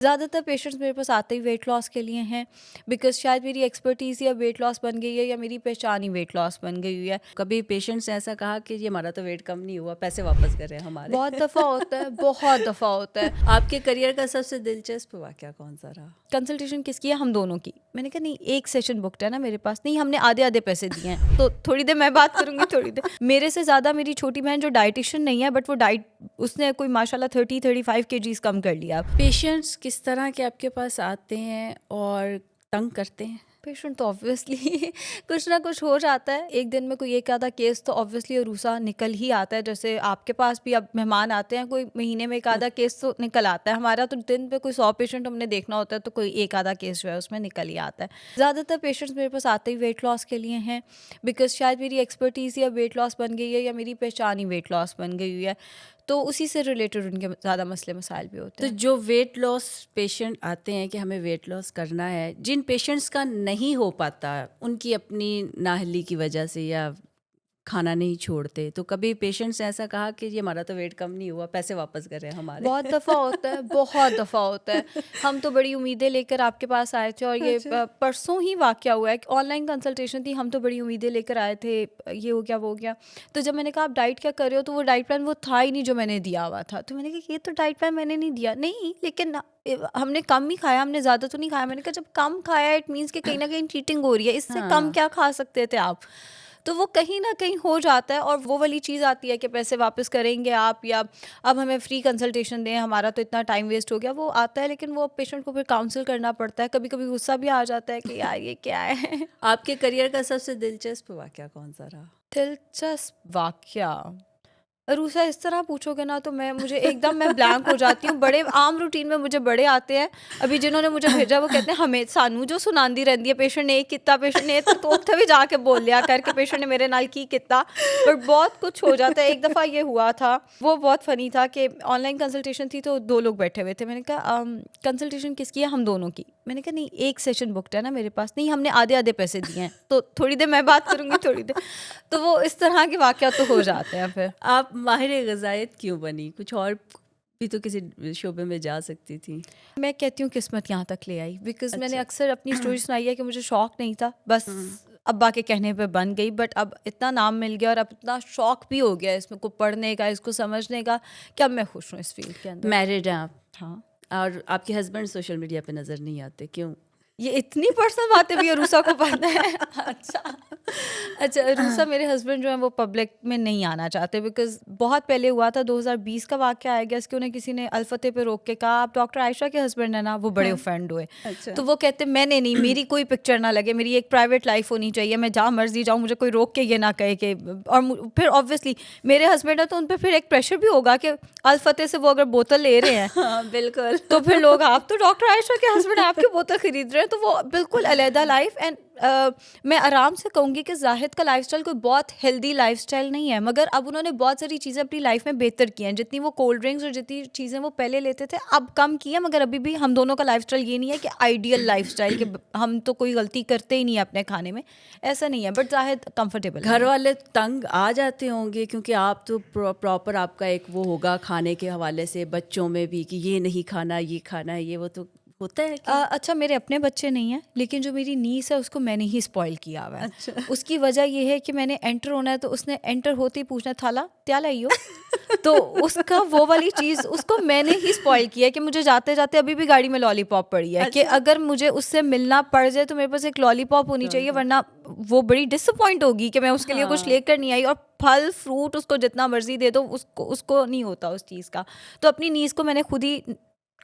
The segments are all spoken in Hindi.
ज़्यादातर पेशेंट्स मेरे पास आते ही वेट लॉस के लिए हैं, बिकॉज़ शायद मेरी एक्सपर्टीज़ या वेट लॉस बन गई है या मेरी पहचान ही वेट लॉस बन गई हुई है। कभी पेशेंट्स ने ऐसा कहा कि ये हमारा तो वेट कम नहीं हुआ, पैसे वापस करें हमारे? बहुत दफ़ा होता है, बहुत दफ़ा होता है। आपके करियर का सबसे दिलचस्प वाक़या कौन-सा रहा? कंसल्टेशन किसकी है? हम दोनों की। मैंने कहा नहीं, एक सेशन बुक्ड है ना मेरे पास। नहीं, हमने आधे-आधे पैसे दिए हैं। तो थोड़ी देर मैं बात करूँगी, थोड़ी देर मेरे से ज़्यादा मेरी छोटी बहन जो डायटीशियन नहीं है, बट वो डाइट उसने कोई माशाल्लाह 30-35 केजीज़ कम कर लिया। पेशेंट्स किस तरह के आपके पास आते हैं और तंग करते हैं? पेशेंट तो ऑब्वियसली कुछ ना कुछ हो जाता है। एक दिन में कोई एक आधा केस तो ऑब्वियसली अरूसा निकल ही आता है। जैसे आपके पास भी अब मेहमान आते हैं, कोई महीने में एक आधा केस तो निकल आता है। हमारा तो दिन पे कोई 100 पेशेंट हमने देखना होता है, तो कोई एक आधा केस जो है उसमें निकल ही आता है। ज़्यादातर पेशेंट्स मेरे पास आते ही वेट लॉस के लिए हैं, बिकॉज़ शायद मेरी एक्सपर्टीज़ या वेट लॉस बन गई है या मेरी पहचान ही वेट लॉस बन गई हुई है। तो उसी से रिलेटेड उनके ज़्यादा मसले मसाइल भी होते तो हैं। जो वेट लॉस पेशेंट आते हैं कि हमें वेट लॉस करना है, जिन पेशेंट्स का नहीं हो पाता, उनकी अपनी नाअहली की वजह से या खाना नहीं छोड़ते, तो कभी पेशेंट्स ने ऐसा कहा कि ये हमारा तो वेट कम नहीं हुआ, पैसे वापस करें हमारे? बहुत दफ़ा होता है, बहुत दफ़ा होता है। हम तो बड़ी उम्मीदें लेकर आपके पास आए थे और ये अच्छा। परसों ही वाक़या हुआ है कि ऑनलाइन कंसल्टेशन थी, हम तो बड़ी उम्मीदें लेकर आए थे, ये हो गया, वो हो गया। तो जब मैंने कहा आप डाइट क्या कर रहे हो? तो वो डाइट प्लान वो था ही नहीं जो मैंने दिया हुआ था। तो मैंने कहा ये तो डाइट प्लान मैंने नहीं दिया। नहीं, लेकिन हमने कम ही खाया, हमने ज़्यादा तो नहीं खाया। मैंने कहा जब कम खाया इट मीन्स कि कहीं न कहीं चीटिंग हो रही है, इससे कम हाँ। क्या खा सकते थे आप? तो वो कहीं न कहीं हो जाता है और वो वाली चीज़ आती है कि पैसे वापस करेंगे आप, या अब हमें फ्री कंसल्टेशन दें, हमारा तो इतना टाइम वेस्ट हो गया, वो आता है। लेकिन वो पेशेंट को फिर काउंसल करना पड़ता है। कभी-कभी गुस्सा भी आ जाता है कि यार ये क्या है? आपके करियर का सबसे दिलचस्प वाक़या कौन-सा रहा? दिलचस्प वाक़या। अरूसा इस तरह पूछोगे ना तो मुझे एकदम मैं ब्लैंक हो जाती हूँ। बड़े आम रूटीन में मुझे बड़े आते हैं। अभी जिन्होंने मुझे भेजा वो कहते हैं हमें सानू जो सुनांदी रहंदी है, पेशेंट ने कितना, पेशेंट ने तो उत्थे भी जाके बोल लिया करके पेशेंट ने मेरे नाल की कितना। बट बहुत कुछ हो जाता है। एक दफ़ा ये हुआ था, वो बहुत फ़नी था कि ऑनलाइन कंसल्टेशन थी तो 2 लोग बैठे हुए थे। मैंने कहा कंसल्टेशन किसकी है? हम दोनों की। मैंने कहा नहीं, एक सेशन बुक्ड है ना मेरे पास। नहीं, हमने आधे-आधे पैसे दिए हैं। तो थोड़ी देर मैं बात करूँगी, थोड़ी देर तो वो इस तरह के वाक़या तो हो जाते हैं फिर। आप माहिर-ए-ग़ज़ायत क्यों बनी? कुछ और भी तो किसी शोबे में जा सकती थी। मैं कहती हूँ किस्मत यहाँ तक ले आई, बिकॉज़ मैंने अच्छा। अक्सर अपनी स्टोरी सुनाई है कि मुझे शौक नहीं था, बस हुँ। अब्बा के कहने पे बन गई। बट अब इतना नाम मिल गया और अब इतना शौक भी हो गया इसमें को पढ़ने का, इसको समझने का, कि अब मैं खुश हूँ इस फ़ील्ड के अंदर। मैरिड हैं आप हाँ। और आपके हस्बैंड सोशल मीडिया पे नज़र नहीं आते, क्यों? ये इतनी पर्सनल बातें भी अरूसा को पता है? अच्छा। अच्छा, अरूसा मेरे हस्बैंड जो हैं वो पब्लिक में नहीं आना चाहते, बिकॉज़ बहुत पहले हुआ था, 2020 का वाक़या है गेस, कि उन्हें किसी ने अलफ़तेह पे रोक के कहा आप डॉक्टर आयशा के हस्बैंड हैं ना? वो बड़े हाँ। ऑफेंड हुए। अच्छा। तो वो कहते मैंने नहीं, मेरी कोई पिक्चर ना लगे, मेरी एक प्राइवेट लाइफ़ होनी चाहिए, मैं जहाँ मर्ज़ी जाऊँ, मुझे कोई रोक के ये ना कहे कि। और फिर ऑब्वियसली मेरे हस्बैंड हैं तो उन पे फिर एक प्रेशर भी होगा कि अलफ़तेह से वो अगर बोतल ले रहे हैं हाँ, बिल्कुल। तो फिर लोग आप तो डॉक्टर आयशा के हस्बैंड आपकी बोतल खरीद रहे हैं, तो वो बिल्कुल अलहदा लाइफ। एंड मैं आराम से कहूँगी कि जाहिद का लाइफस्टाइल कोई बहुत हेल्दी लाइफस्टाइल नहीं है, मगर अब उन्होंने बहुत सारी चीज़ें अपनी लाइफ में बेहतर की हैं। जितनी वो कोल्ड ड्रिंक्स और जितनी चीज़ें वो पहले लेते थे अब कम की है, मगर अभी भी हम दोनों का लाइफस्टाइल ये नहीं है कि आइडियल लाइफस्टाइल कि हम तो कोई गलती करते ही नहीं है अपने खाने में, ऐसा नहीं है। बट जाहिद कंफर्टेबल घर वाले तंग आ जाते होंगे क्योंकि आप तो प्रॉपर आपका एक वो होगा खाने के हवाले से, बच्चों में भी कि ये नहीं खाना, ये खाना है, ये वो तो होता है कि अच्छा, मेरे अपने बच्चे नहीं हैं, लेकिन जो मेरी नीस है उसको मैंने ही स्पॉइल किया हुआ है। अच्छा। उसकी वजह ये है कि मैंने एंटर होना है तो उसने एंटर होते ही पूछना थाला क्या लाई हो। तो उसका वो वाली चीज़ उसको मैंने ही स्पॉइल किया है कि मुझे जाते जाते अभी भी गाड़ी में लॉलीपॉप पड़ी है कि अच्छा। अगर मुझे उससे मिलना पड़ जाए तो मेरे पास एक लॉलीपॉप होनी चाहिए, लॉलीपॉप। वरना वो बड़ी डिसअपॉइंट होगी कि मैं उसके लिए कुछ हाँ। लेकर नहीं आई। और फल फ्रूट उसको जितना मर्जी दे दो, उसको उसको नहीं होता उस चीज़ का। तो अपनी नीज़ को मैंने खुद ही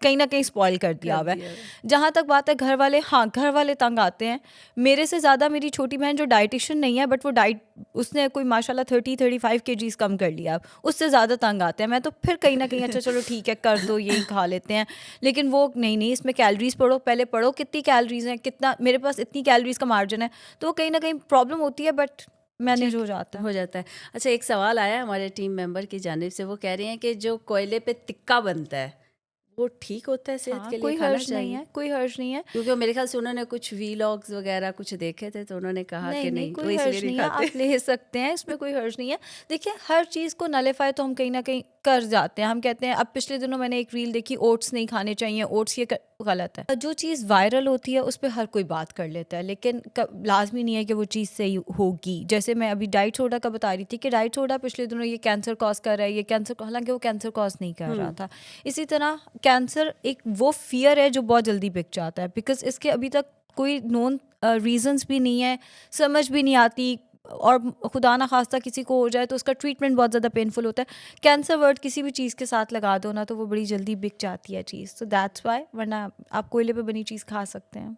कहीं ना कहीं स्पॉइल कर दिया कर हुआ है। दिया। जहाँ तक बात है घर वाले, हाँ घर वाले तंग आते हैं। मेरे से ज़्यादा मेरी छोटी बहन जो डाइटिशियन नहीं है, बट वो डाइट उसने कोई माशाल्लाह 30-35 केजीज़ कम कर लिया, उससे ज़्यादा तंग आते हैं। मैं तो फिर कहीं ना कहीं अच्छा चलो ठीक है कर दो, यही खा लेते हैं। लेकिन वो नहीं नहीं, इसमें कैलोरीज पढ़ो, पहले पढ़ो कितनी कैलोरीज हैं, कितना मेरे पास इतनी कैलोरीज का मार्जिन है, तो वो कहीं ना कहीं प्रॉब्लम होती है, बट मैनेज ठीक हो जाता है। हो जाता है। अच्छा, एक सवाल आया हमारे टीम मेंबर की जानिब से, वो कह रही हैं कि जो कोयले पे टिक्का बनता है वो ठीक होता है, सेहत हाँ, के लिए कोई खाना हर्ज नहीं चाहिए? है, कोई हर्ज नहीं है। क्योंकि मेरे ख्याल से उन्होंने कुछ वीलॉग्स वगैरह कुछ देखे थे तो उन्होंने कहा कि नहीं, नहीं, नहीं, वो कोई इसलिए हर्ज नहीं नहीं है, खाते। आप ले सकते हैं, इसमें कोई हर्ज नहीं है। देखिए, हर चीज़ को नलिफ़ाई तो हम कहीं न कहीं कर जाते हैं। हम कहते हैं, अब पिछले दिनों मैंने एक रील देखी, ओट्स नहीं खाने चाहिए, ओट्स ये गलत है। जो चीज़ वायरल होती है उस पे हर कोई बात कर लेता है, लेकिन लाजमी नहीं है कि वो चीज़ सही होगी। जैसे मैं अभी डाइट सोडा का बता रही थी कि डाइट सोडा पिछले दिनों ये कैंसर कॉज कर रहा है, ये कैंसर, हालांकि वो कैंसर कॉज नहीं कर रहा था। इसी तरह कैंसर एक वो फियर है जो बहुत जल्दी बिक जाता है, बिकॉज इसके अभी तक कोई नोन रीजंस भी नहीं है, समझ भी नहीं आती, और खुदा ना खास्ता किसी को हो जाए तो उसका ट्रीटमेंट बहुत ज़्यादा पेनफुल होता है। कैंसर वर्ड किसी भी चीज़ के साथ लगा दो ना तो वो बड़ी जल्दी बिक जाती है चीज़, तो दैट्स वाई, वरना आप कोयले पे बनी चीज़ खा सकते हैं।